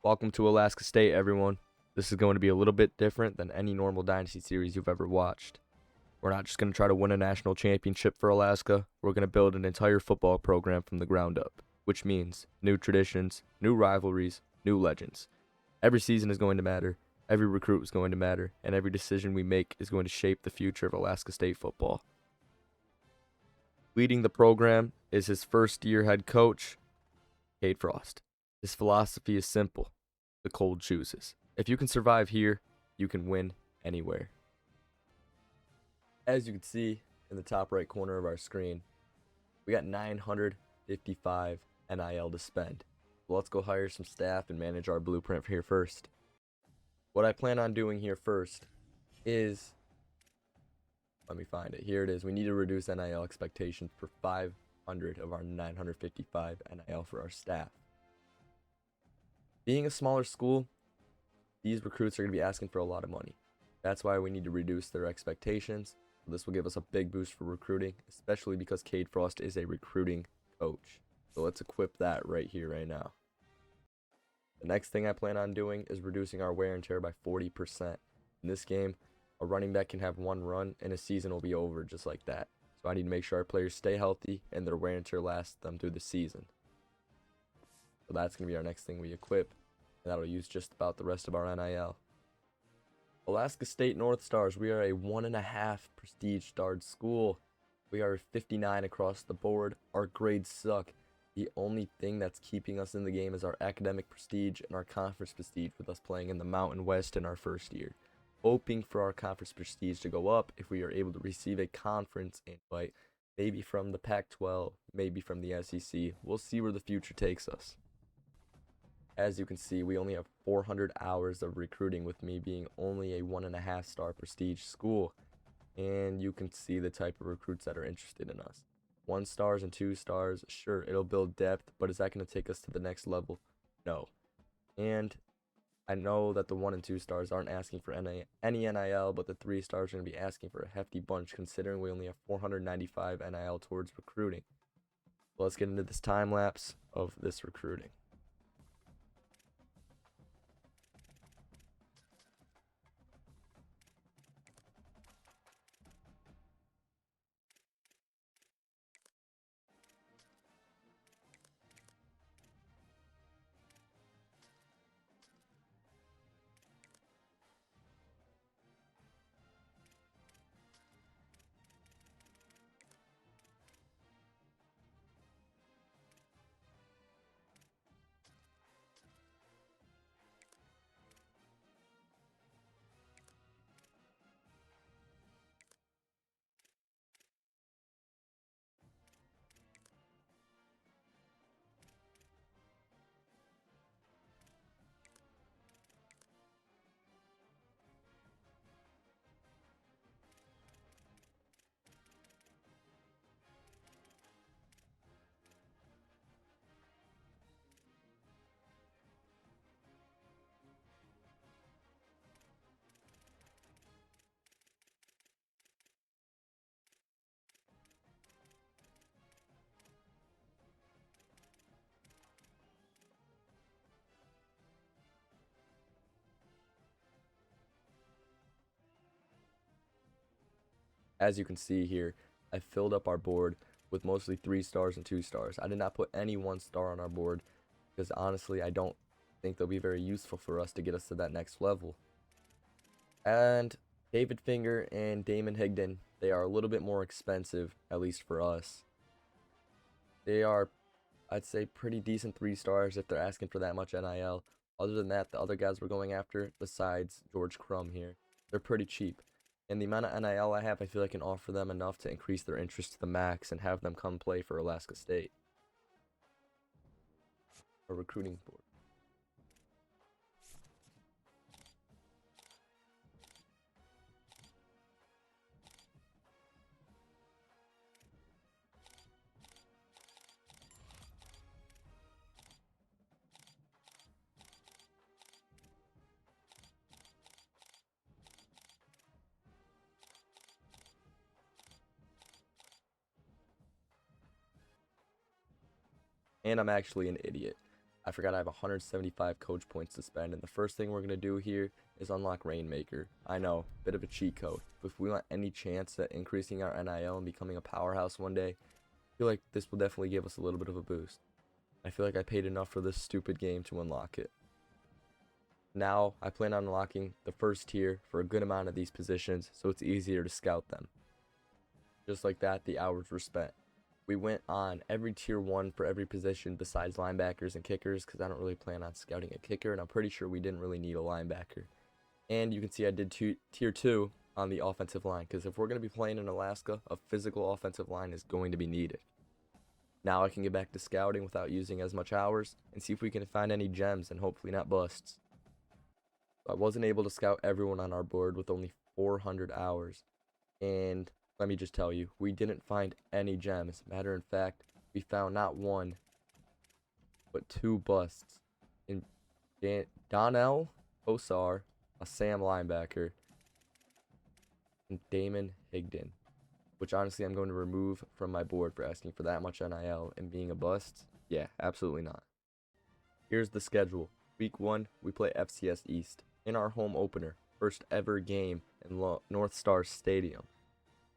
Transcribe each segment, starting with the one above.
Welcome to Alaska State, everyone. This is going to be a little bit different than any normal Dynasty series you've ever watched. We're not just going to try to win a national championship for Alaska, we're going to build an entire football program from the ground up, which means new traditions, new rivalries, new legends. Every season is going to matter, every recruit is going to matter, and every decision we make is going to shape the future of Alaska State football. Leading the program is his first-year head coach, Cade Frost. His philosophy is simple. The cold chooses. If you can survive here, you can win anywhere. As you can see in the top right corner of our screen, we got 955 NIL to spend. So let's go hire some staff and manage our blueprint here first. What I plan on doing here first is, let me find it. Here it is. We need to reduce NIL expectations for 500 of our 955 NIL for our staff. Being a smaller school, these recruits are going to be asking for a lot of money. That's why we need to reduce their expectations. This will give us a big boost for recruiting, especially because Cade Frost is a recruiting coach. So let's equip that right here, right now. The next thing I plan on doing is reducing our wear and tear by 40%. In this game, a running back can have one run and a season will be over just like that. So I need to make sure our players stay healthy and their wear and tear lasts them through the season. So that's going to be our next thing we equip, and that'll use just about the rest of our NIL. Alaska State North Stars, we are a 1.5 prestige starred school. We are 59 across the board. Our grades suck. The only thing that's keeping us in the game is our academic prestige and our conference prestige, with us playing in the Mountain West in our first year. Hoping for our conference prestige to go up if we are able to receive a conference invite, maybe from the Pac-12, maybe from the SEC. We'll see where the future takes us. As you can see, we only have 400 hours of recruiting, with me being only a 1.5 star prestige school. And you can see the type of recruits that are interested in us. 1 stars and 2 stars, sure, it'll build depth, but is that going to take us to the next level? No. And I know that the 1 and 2 stars aren't asking for any NIL, but the 3 stars are going to be asking for a hefty bunch, considering we only have 495 NIL towards recruiting. Let's get into this time lapse of this recruiting. As you can see here, I filled up our board with mostly 3 stars and 2 stars. I did not put any 1 star on our board because honestly, I don't think they'll be very useful for us to get us to that next level. And David Finger and Damon Higdon, they are a little bit more expensive, at least for us. They are, I'd say, pretty decent 3 stars if they're asking for that much NIL. Other than that, the other guys we're going after, besides George Crum here, they're pretty cheap. And the amount of NIL I have, I feel I can offer them enough to increase their interest to the max and have them come play for Alaska State. A recruiting board. And I'm actually an idiot. I forgot I have 175 coach points to spend, and the first thing we're going to do here is unlock Rainmaker. I know, bit of a cheat code, but if we want any chance at increasing our NIL and becoming a powerhouse one day, I feel like this will definitely give us a little bit of a boost. I feel like I paid enough for this stupid game to unlock it. Now, I plan on unlocking the first tier for a good amount of these positions, so it's easier to scout them. Just like that, the hours were spent. We went on every tier 1 for every position besides linebackers and kickers, because I don't really plan on scouting a kicker, and I'm pretty sure we didn't really need a linebacker. And you can see I did tier 2 on the offensive line, because if we're going to be playing in Alaska, a physical offensive line is going to be needed. Now I can get back to scouting without using as much hours, and see if we can find any gems and hopefully not busts. I wasn't able to scout everyone on our board with only 400 hours, and let me just tell you, we didn't find any gems. Matter of fact, we found not one, but 2 busts. In Donnell Osar, a Sam linebacker, and Damon Higdon, which honestly I'm going to remove from my board for asking for that much NIL and being a bust. Yeah, absolutely not. Here's the schedule. Week 1, we play FCS East in our home opener. First ever game in North Star Stadium.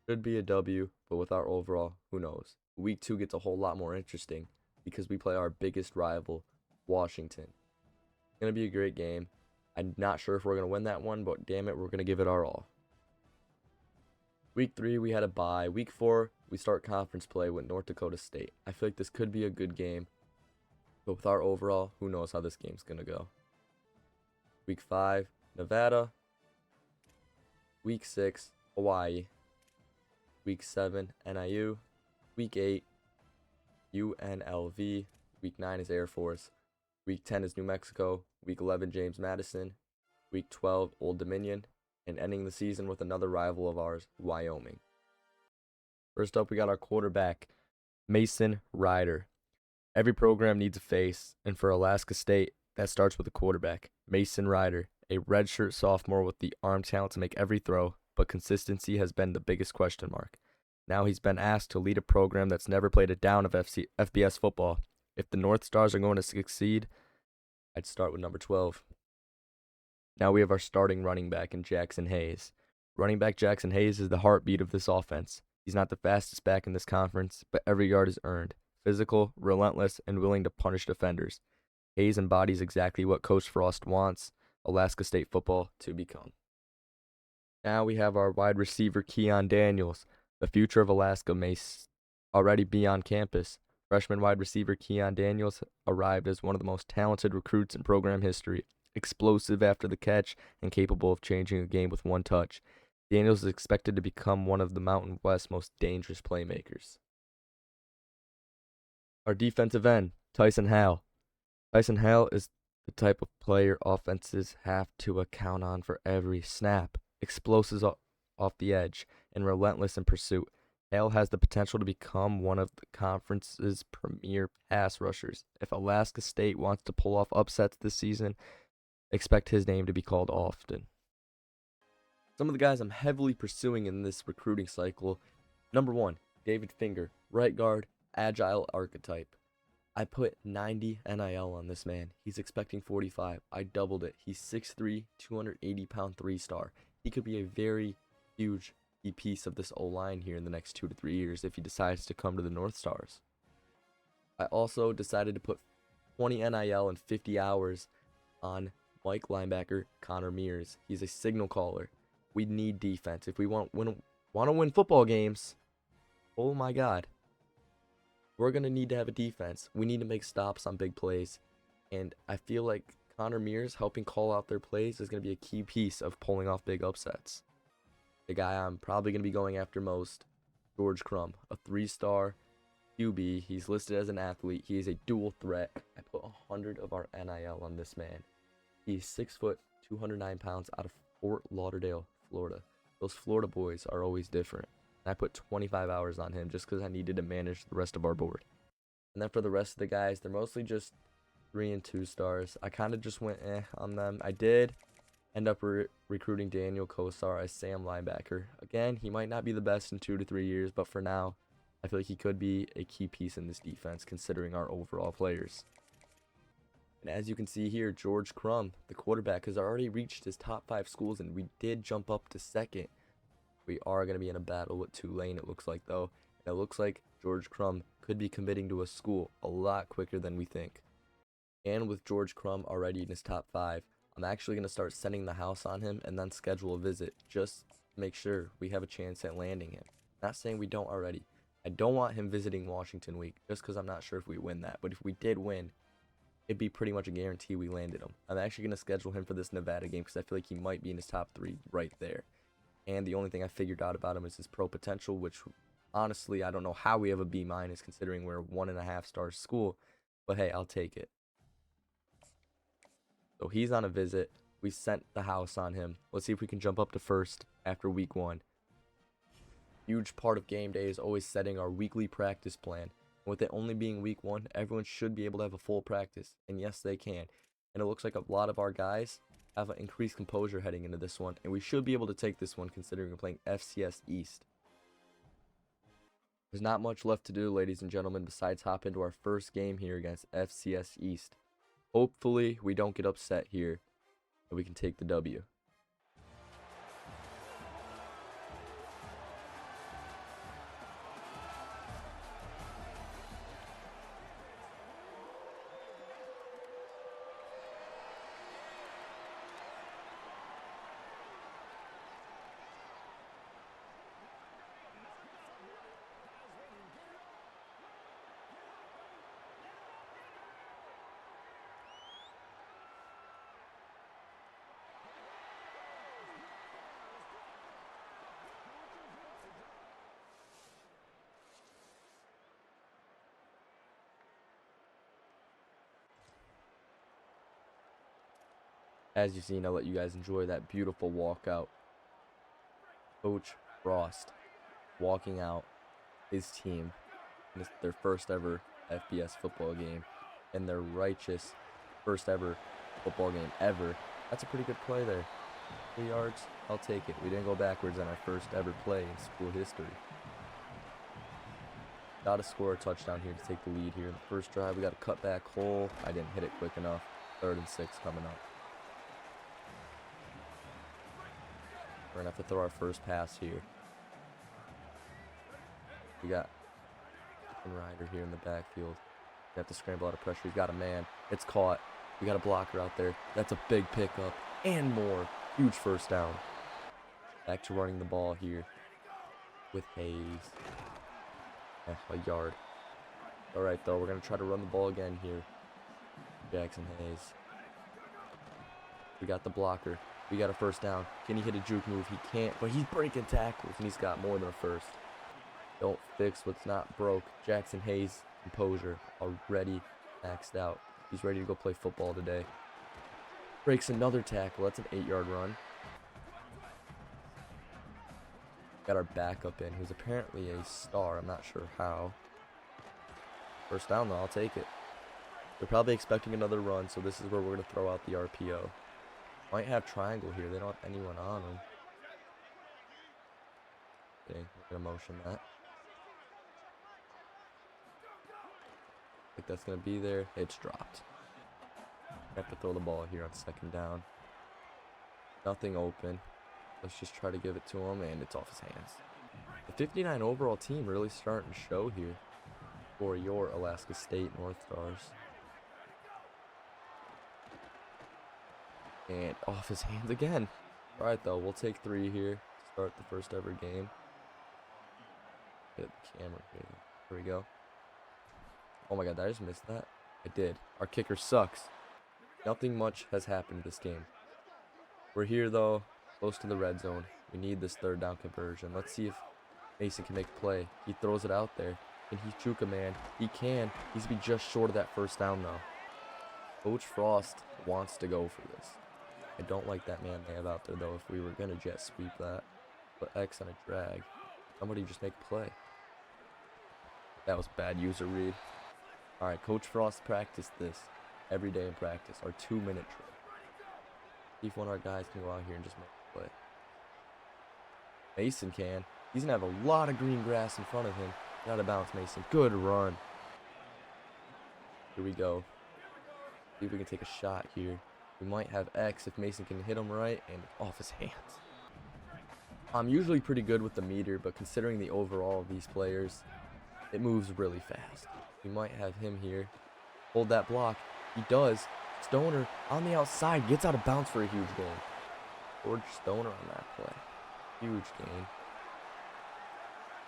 Should be a W, but with our overall, who knows. Week 2 gets a whole lot more interesting because we play our biggest rival, Washington. It's going to be a great game. I'm not sure if we're going to win that one, but damn it, we're going to give it our all. Week 3, we had a bye. Week 4, we start conference play with North Dakota State. I feel like this could be a good game, but with our overall, who knows how this game's going to go. Week 5, Nevada. Week 6, Hawaii. Week 7, NIU. Week 8, UNLV. Week 9 is Air Force. Week 10 is New Mexico. Week 11, James Madison. Week 12, Old Dominion. And ending the season with another rival of ours, Wyoming. First up, we got our quarterback, Mason Ryder. Every program needs a face, and for Alaska State, that starts with a quarterback, Mason Ryder, a redshirt sophomore with the arm talent to make every throw, but consistency has been the biggest question mark. Now he's been asked to lead a program that's never played a down of FBS football. If the North Stars are going to succeed, I'd start with number 12. Now we have our starting running back in Jackson Hayes. Running back Jackson Hayes is the heartbeat of this offense. He's not the fastest back in this conference, but every yard is earned. Physical, relentless, and willing to punish defenders. Hayes embodies exactly what Coach Frost wants Alaska State football to become. Now we have our wide receiver, Keon Daniels. The future of Alaska may already be on campus. Freshman wide receiver Keon Daniels arrived as one of the most talented recruits in program history. Explosive after the catch and capable of changing a game with one touch. Daniels is expected to become one of the Mountain West's most dangerous playmakers. Our defensive end, Tyson Hale. Tyson Hale is the type of player offenses have to account on for every snap. Explosive off the edge and relentless in pursuit. Hale has the potential to become one of the conference's premier pass rushers. If Alaska State wants to pull off upsets this season, expect his name to be called often. Some of the guys I'm heavily pursuing in this recruiting cycle. Number 1, David Finger, right guard, agile archetype. I put 90 NIL on this man. He's expecting 45. I doubled it. He's 6'3", 280-pound 3-star. He could be a very huge key piece of this O-line here in the next 2 to 3 years if he decides to come to the North Stars. I also decided to put 20 NIL and 50 hours on Mike linebacker Connor Mears. He's a signal caller. We need defense. If we want to win football games, oh my God, we're going to need to have a defense. We need to make stops on big plays. And I feel like Connor Mears helping call out their plays is going to be a key piece of pulling off big upsets. The guy I'm probably going to be going after most, George Crum, a 3-star QB. He's listed as an athlete. He is a dual threat. I put 100 of our NIL on this man. He's 6 foot, 209 pounds out of Fort Lauderdale, Florida. Those Florida boys are always different. And I put 25 hours on him just because I needed to manage the rest of our board. And then for the rest of the guys, they're mostly just 3 and 2 stars. I kind of just went on them. I did end up recruiting Daniel Kosar as Sam linebacker. Again, he might not be the best in 2 to 3 years, but for now, I feel like he could be a key piece in this defense considering our overall players. And as you can see here, George Crum, the quarterback, has already reached his top 5 schools, and we did jump up to second. We are going to be in a battle with Tulane, it looks like, though. And it looks like George Crum could be committing to a school a lot quicker than we think. And with George Crum already in his top 5, I'm actually going to start sending the house on him and then schedule a visit just to make sure we have a chance at landing him. Not saying we don't already. I don't want him visiting Washington week just because I'm not sure if we win that. But if we did win, it'd be pretty much a guarantee we landed him. I'm actually going to schedule him for this Nevada game because I feel like he might be in his top 3 right there. And the only thing I figured out about him is his pro potential, which honestly, I don't know how we have a B- considering we're a 1.5 star school. But hey, I'll take it. So he's on a visit. We sent the house on him. Let's see if we can jump up to first after week 1. Huge part of game day is always setting our weekly practice plan. With it only being week 1, everyone should be able to have a full practice. And yes, they can. And it looks like a lot of our guys have an increased composure heading into this one. And we should be able to take this one considering we're playing FCS East. There's not much left to do, ladies and gentlemen, besides hop into our first game here against FCS East. Hopefully, we don't get upset here, and we can take the W. As you've seen, I'll let you guys enjoy that beautiful walkout. Coach Frost walking out his team in their first ever FBS football game and their righteous first ever football game ever. That's a pretty good play there. 3 yards, I'll take it. We didn't go backwards on our first ever play in school history. Got to score a touchdown here to take the lead here in the first drive. We got a cutback hole. I didn't hit it quick enough. 3rd and 6 coming up. We're going to have to throw our first pass here. We got Ryder here in the backfield. We have to scramble out of pressure. He's got a man. It's caught. We got a blocker out there. That's a big pickup and more. Huge first down. Back to running the ball here with Hayes. A yard. All right, though. We're going to try to run the ball again here. Jackson Hayes. We got the blocker. We got a first down. Can he hit a juke move? He can't, but he's breaking tackles, and he's got more than a first. Don't fix what's not broke. Jackson Hayes, composure, already maxed out. He's ready to go play football today. Breaks another tackle. That's an 8-yard run. Got our backup in, who's apparently a star. I'm not sure how. First down, though. I'll take it. They're probably expecting another run, so this is where we're going to throw out the RPO. Might have triangle here. They don't have anyone on them. Okay, we're going to motion that. I think that's going to be there. It's dropped. Have to throw the ball here on 2nd down. Nothing open. Let's just try to give it to him, and it's off his hands. The 59 overall team really starting to show here for your Alaska State North Stars. And off his hands again. Alright, though, we'll take 3 here to start the first ever game. Get the camera here. There we go. Oh my god, did I just miss that? I did. Our kicker sucks. Nothing much has happened this game. We're here, though, close to the red zone. We need this 3rd down conversion. Let's see if Mason can make a play. He throws it out there. Can he juke a man? He can. He's be just short of that first down, though. Coach Frost wants to go for this. I don't like that man they have out there, though, if we were going to jet sweep that. Put X on a drag. Somebody just make a play. That was bad user read. Alright, Coach Frost practiced this every day in practice. Our 2-minute drill. See if one of our guys can go out here and just make a play. Mason can. He's going to have a lot of green grass in front of him. Get out of bounds, Mason. Good run. Here we go. See if we can take a shot here. We might have X if Mason can hit him right and off his hands. I'm usually pretty good with the meter, but considering the overall of these players, it moves really fast. We might have him here. Hold that block. He does. Stoner on the outside gets out of bounds for a huge gain. George Stoner on that play. Huge gain.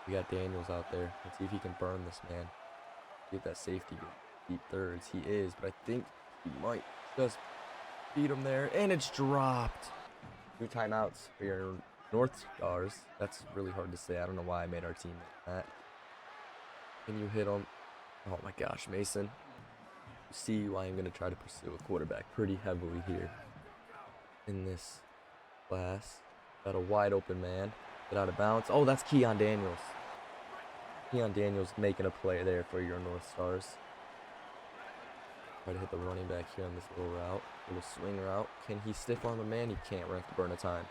We got Daniels out there. Let's see if he can burn this man. Get that safety deep thirds. He is, but I think he might just beat him there. And it's dropped. 2 timeouts for your North Stars. That's really hard to say. I don't know why I made our team like that. Can you hit him? Oh my gosh, Mason. You see why I'm going to try to pursue a quarterback pretty heavily here in this class. Got a wide open man. Get out of bounds. Oh, that's Keon Daniels. Keon Daniels making a play there for your North Stars. Try to hit the running back here on this little route. Little swing route. Can he stiff arm a man? He can't. We're going to have to burn a time.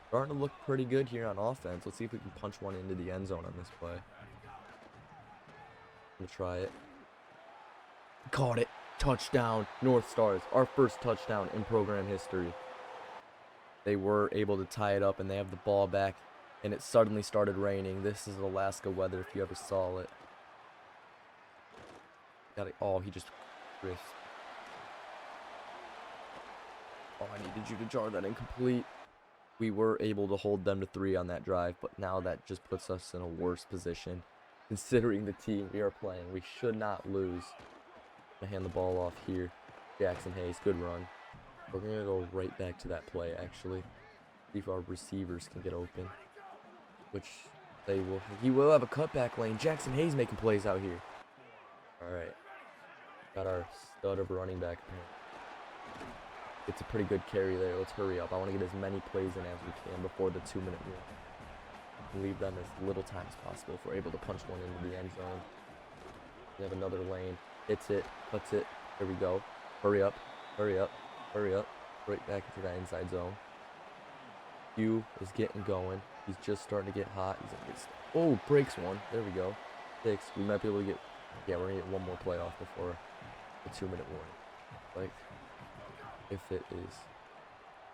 Starting to look pretty good here on offense. Let's see if we can punch one into the end zone on this play. I'm going to try it. Caught it. Touchdown. North Stars. Our first touchdown in program history. They were able to tie it up and they have the ball back. And it suddenly started raining. This is Alaska weather if you ever saw it. Got it. Oh, he just riffed. Oh, I needed you to jar that incomplete. We were able to hold them to 3 on that drive, but now that just puts us in a worse position. Considering the team we are playing, we should not lose. I'm gonna hand the ball off here. Jackson Hayes, good run. We're gonna go right back to that play, actually. See if our receivers can get open. Which they will. He will have a cutback lane. Jackson Hayes making plays out here. Alright. Got our stud of running back. It's a pretty good carry there. Let's hurry up. I want to get as many plays in as we can before the 2-minute rule. Leave them as little time as possible if we're able to punch one into the end zone. We have another lane. Hits it. Cuts it. There we go. Hurry up. Hurry up. Hurry up. Right back into that inside zone. Hugh is getting going. He's just starting to get hot. He's gonna get, oh, breaks one. There we go. 6. We might be able to get, yeah, we're going to get one more play off before the 2-minute warning. Like, if it is,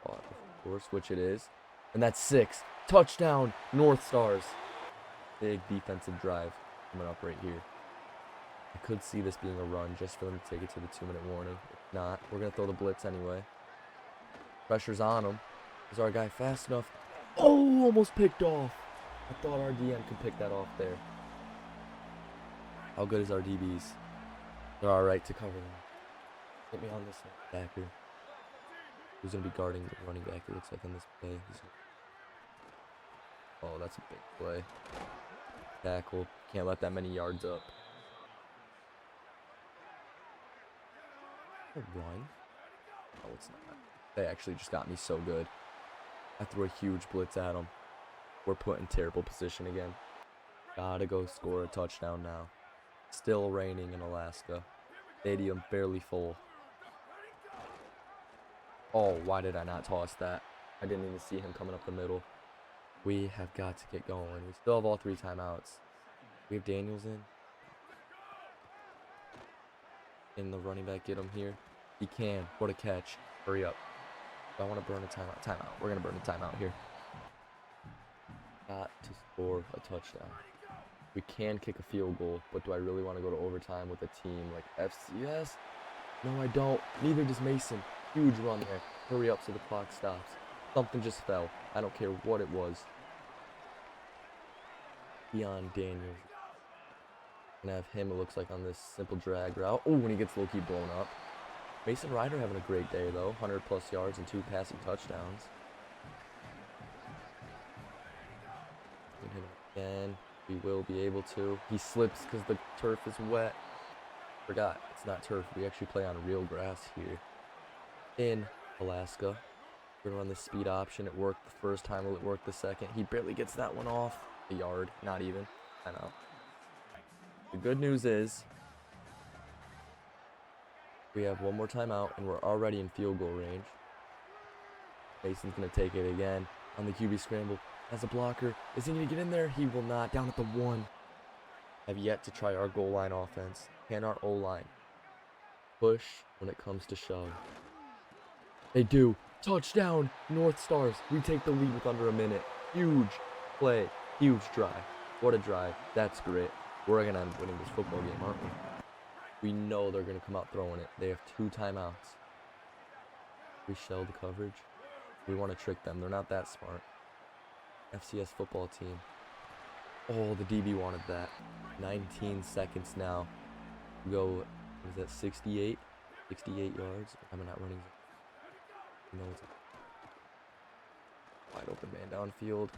of course, which it is. And that's 6. Touchdown, North Stars. Big defensive drive coming up right here. I could see this being a run just for them to take it to the 2-minute warning. If not, we're going to throw the blitz anyway. Pressure's on him. Is our guy fast enough? Oh, almost picked off. I thought our DM could pick that off there. How good is our DBs? They're alright to cover them. Hit me on this backer. Who's going to be guarding the running back, it looks like, on this play. Oh, that's a big play. Tackle. Can't let that many yards up. A run? Oh, it's not. They actually just got me so good. I threw a huge blitz at them. We're put in terrible position again. Gotta go score a touchdown now. Still raining in Alaska. Stadium barely full. Oh, why did I not toss that? I didn't even see him coming up the middle. We have got to get going. We still have all 3 timeouts. We have Daniels in. Can the running back get him here? He can. What a catch. Hurry up. I want to burn a timeout. Timeout. We're going to burn a timeout here. Got to score a touchdown. We can kick a field goal, but do I really want to go to overtime with a team like FCS? No, I don't. Neither does Mason. Huge run there. Hurry up so the clock stops. Something just fell. I don't care what it was. Keon Daniels. Gonna have him, it looks like, on this simple drag route. Oh, when he gets low-key blown up. Mason Ryder having a great day, though. 100+ yards and 2 passing touchdowns. We can hit him again. We will be able to. He slips because the turf is wet. Forgot, it's not turf. We actually play on real grass here in Alaska. We're gonna run the speed option. It worked the first time. Will it work the second? He barely gets that one off. A yard, not even. I know. The good news is we have one more timeout and we're already in field goal range. Mason's gonna take it again on the QB scramble as a blocker. Is he gonna get in there? He will not. Down at the 1. Have yet to try our goal line offense. Can our O-line push when it comes to shove. They do. Touchdown, North Stars. We take the lead with under a minute. Huge play. Huge drive. What a drive. That's great. We're going to end up winning this football game, aren't we? We know they're going to come out throwing it. They have 2 timeouts. We shell the coverage. We want to trick them. They're not that smart. FCS football team. Oh, the DB wanted that. 19 seconds now. We go, what is that, 68? 68 yards. I'm not running. No, it's a wide open man downfield.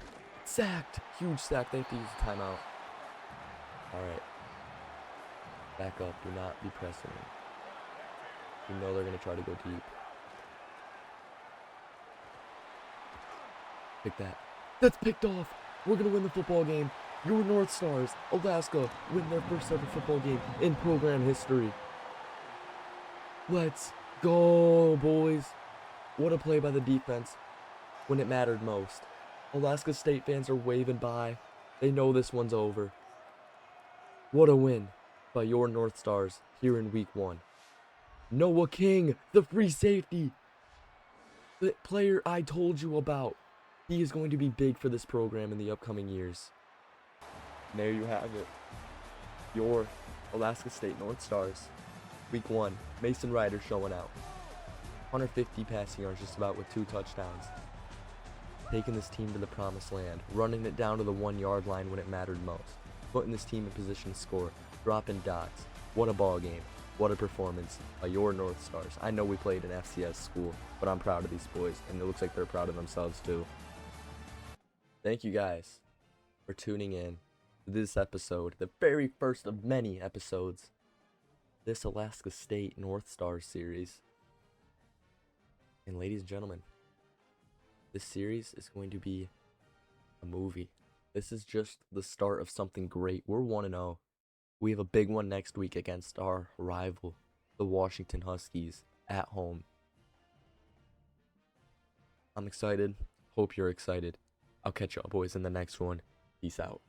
Sacked! Huge sack. They have to use a timeout. Alright. Back up. Do not be pressing him. You know they're going to try to go deep. Pick that. That's picked off. We're going to win the football game. Your North Stars, Alaska, win their first ever football game in program history. Let's go, boys. What a play by the defense when it mattered most. Alaska State fans are waving by. They know this one's over. What a win by your North Stars here in week 1. Noah King, the free safety. The player I told you about. He is going to be big for this program in the upcoming years. And there you have it. Your Alaska State North Stars. Week 1. Mason Ryder showing out. 150 passing yards just about with 2 touchdowns. Taking this team to the promised land. Running it down to the 1-yard line when it mattered most. Putting this team in position to score. Dropping dots. What a ball game. What a performance by your North Stars. I know we played in FCS school, but I'm proud of these boys, and it looks like they're proud of themselves too. Thank you guys for tuning in to this episode, the very first of many episodes, this Alaska State North Stars series. And ladies and gentlemen, this series is going to be a movie. This is just the start of something great. We're 1-0. We have a big one next week against our rival, the Washington Huskies, at home. I'm excited. Hope you're excited. I'll catch y'all boys in the next one. Peace out.